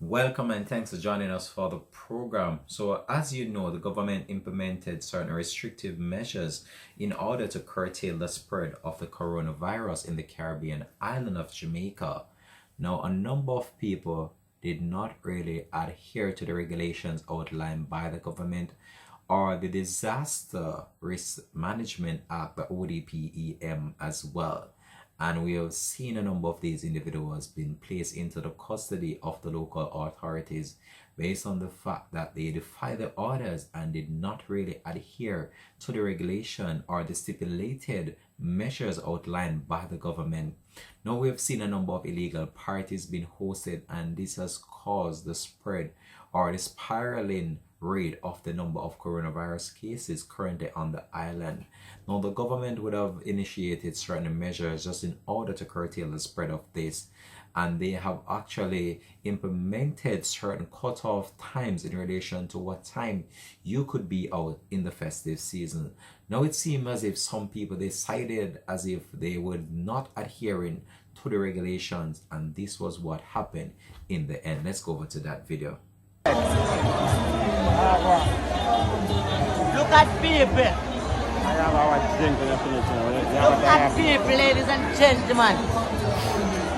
Welcome and thanks for joining us for the program. So as you know, the government implemented certain restrictive measures in order to curtail the spread of the coronavirus in the Caribbean island of Jamaica. Now, a number of people did not really adhere to the regulations outlined by the government or the Disaster Risk Management Act, the ODPEM, as well. And we have seen a number of these individuals being placed into the custody of the local authorities based on the fact that they defied the orders and did not really adhere to the regulation or the stipulated measures outlined by the government. Now we have seen a number of illegal parties being hosted, and this has caused the spread or the spiraling rate of the number of coronavirus cases currently on the island. Now the government would have initiated certain measures just in order to curtail the spread of this, and they have actually implemented certain cutoff times in relation to what time you could be out in the festive season. Now it seems as if some people decided as if they were not adhering to the regulations, and this was what happened in the end. Let's go over to that video. Look at people. Look at people, ladies and gentlemen.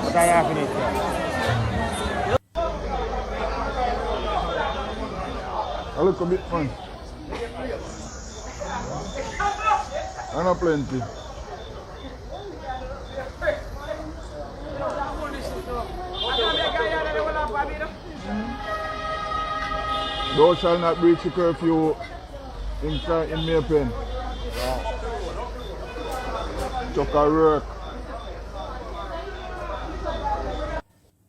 What are you having it? A little bit fun. I know plenty. Thou shall not breach the curfew in Maypen. Chuck a work.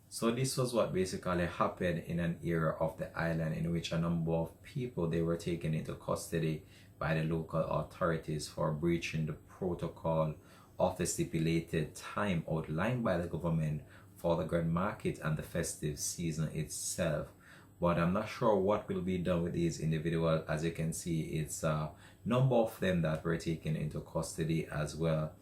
So this was what basically happened in an area of the island in which a number of people, they were taken into custody by the local authorities for breaching the protocol of the stipulated time outlined by the government for the grand market and the festive season itself. But I'm not sure what will be done with these individuals. As you can see, it's a number of them that were taken into custody as well.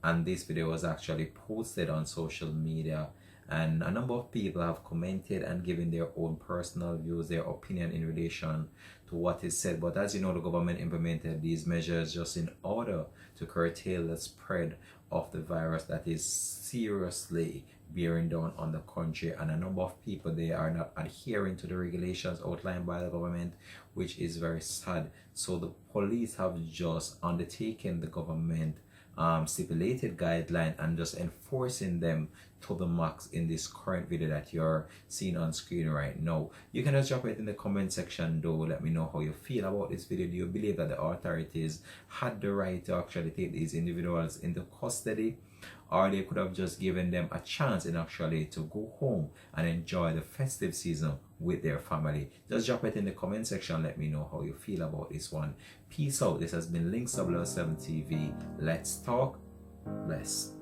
And this video was actually posted on social media, and a number of people have commented and given their own personal views, their opinion in relation to what is said. But as you know, the government implemented these measures just in order to curtail the spread of the virus that is seriously bearing down on the country, and a number of people, they are not adhering to the regulations outlined by the government, which is very sad. So the police have just undertaken the government stipulated guideline and just enforcing them to the max in this current video that you're seeing on screen right now. You can just drop it in the comment section though. Let me know how you feel about this video. Do you believe that the authorities had the right to actually take these individuals into custody, or they could have just given them a chance in actually to go home and enjoy the festive season with their family? Just drop it in the comment section. Let me know how you feel about this one. Peace out. This has been Links 007 TV. Let's talk less.